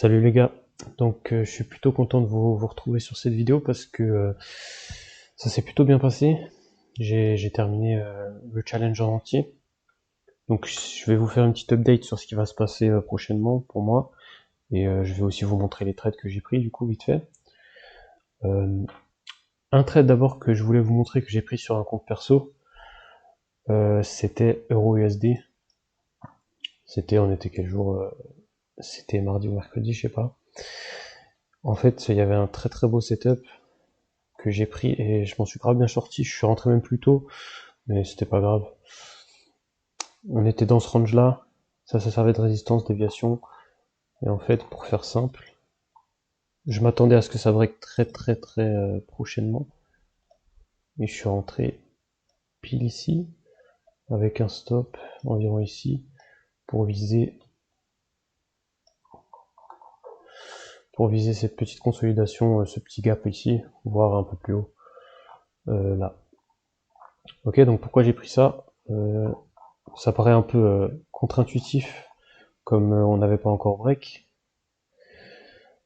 Salut les gars, donc je suis plutôt content de vous retrouver sur cette vidéo parce que ça s'est plutôt bien passé. J'ai terminé le challenge en entier, donc je vais vous faire une petite update sur ce qui va se passer prochainement pour moi, et je vais aussi vous montrer les trades que j'ai pris du coup vite fait. Euh, un trade d'abord que je voulais vous montrer que j'ai pris sur un compte perso, c'était EURUSD. On était quel jour C'était mardi ou mercredi, je sais pas. En fait, il y avait un très beau setup que j'ai pris et je m'en suis grave bien sorti. Je suis rentré même plus tôt, mais c'était pas grave. On était dans ce range là, ça servait de résistance, déviation, et en fait, pour faire simple, je m'attendais à ce que ça break très prochainement, et je suis rentré pile ici, avec un stop environ ici, pour viser, cette petite consolidation, ce petit gap ici, voire un peu plus haut, là. Ok, donc pourquoi j'ai pris ça? Ça paraît un peu contre-intuitif, comme on n'avait pas encore break.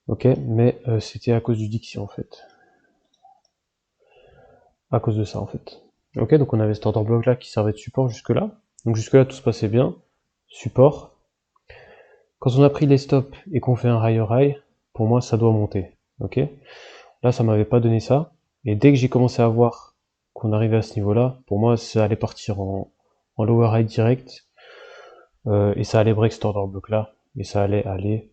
Ok, mais c'était à cause du Dixie en fait. À cause de ça en fait. Ok, donc on avait cet order block là qui servait de support jusque là. Donc jusque là tout se passait bien. Support. Quand on a pris les stops et qu'on fait un higher high, pour moi ça doit monter. Ok. Là ça m'avait pas donné ça. Et dès que j'ai commencé à voir qu'on arrivait à ce niveau là, pour moi ça allait partir en lower high direct. Et ça allait break cet order block là. Et ça allait aller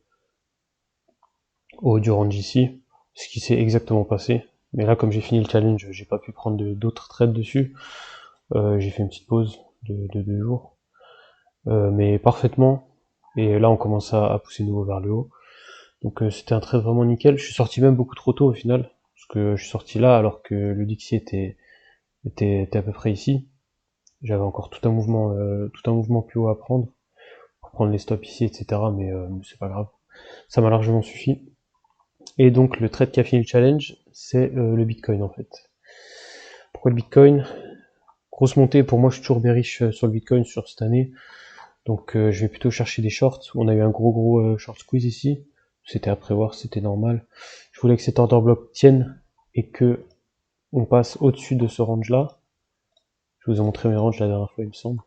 au haut du range ici. Ce qui s'est exactement passé. Mais là, comme j'ai fini le challenge, j'ai pas pu prendre d'autres trades dessus. J'ai fait une petite pause de 2 jours. Mais parfaitement. Et là, on commence à pousser nouveau vers le haut. Donc c'était un trade vraiment nickel. Je suis sorti même beaucoup trop tôt au final. Parce que je suis sorti là alors que le Dixie était à peu près ici. J'avais encore tout un mouvement plus haut à prendre. Pour prendre les stops ici, etc. Mais c'est pas grave. Ça m'a largement suffi. Et donc le trade qui a fini le challenge, c'est le Bitcoin en fait. Pourquoi le Bitcoin? Grosse montée, pour moi je suis toujours bearish sur le Bitcoin sur cette année, donc je vais plutôt chercher des shorts. On a eu un gros short squeeze ici, c'était à prévoir, c'était normal. Je voulais que cet order block tienne et que on passe au-dessus de ce range là. Je vous ai montré mes ranges la dernière fois il me semble.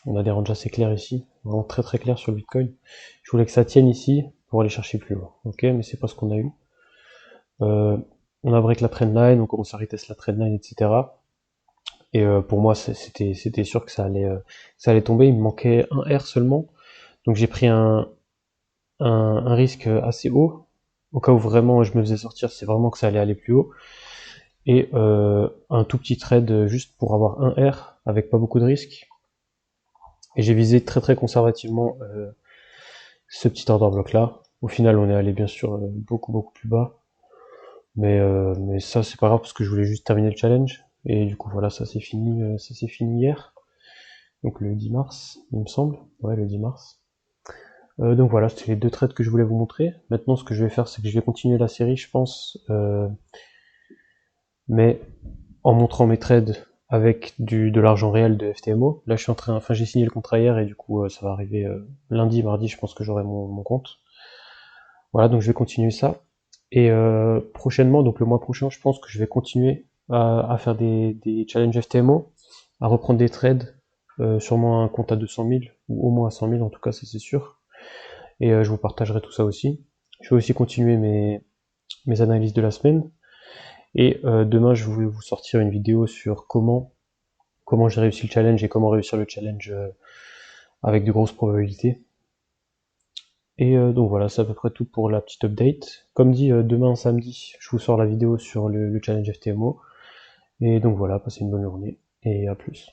On a des ranges assez clairs ici, vraiment très clairs sur le Bitcoin. Je voulais que ça tienne ici pour aller chercher plus loin, ok, mais c'est pas ce qu'on a eu. On a break la trendline, on commence à retest la trendline, etc. Et pour moi, c'était sûr que ça allait tomber. Il me manquait un R seulement. Donc j'ai pris un risque assez haut. Au cas où vraiment je me faisais sortir, c'est vraiment que ça allait aller plus haut. Et un tout petit trade juste pour avoir un R avec pas beaucoup de risques. Et j'ai visé très conservativement ce petit order block là. Au final, on est allé bien sûr beaucoup plus bas. Mais ça, c'est pas grave parce que je voulais juste terminer le challenge. Et du coup, voilà, ça s'est fini hier. Donc le 10 mars, il me semble. Ouais, le 10 mars. Donc voilà, c'était les deux trades que je voulais vous montrer. Maintenant, ce que je vais faire, c'est que je vais continuer la série, je pense, mais en montrant mes trades avec de l'argent réel de FTMO. Là, je suis enfin, j'ai signé le contrat hier et du coup, ça va arriver lundi, mardi, je pense que j'aurai mon compte. Voilà, donc je vais continuer ça. Et prochainement, donc le mois prochain, je pense que je vais continuer à faire des challenges FTMO, à reprendre des trades, sûrement un compte à 200 000, ou au moins à 100 000 en tout cas, ça c'est sûr. Et je vous partagerai tout ça aussi. Je vais aussi continuer mes analyses de la semaine. Et demain, je vais vous sortir une vidéo sur comment j'ai réussi le challenge et comment réussir le challenge avec de grosses probabilités. Et donc voilà, c'est à peu près tout pour la petite update. Comme dit, demain samedi, je vous sors la vidéo sur le challenge FTMO. Et donc voilà, passez une bonne journée et à plus.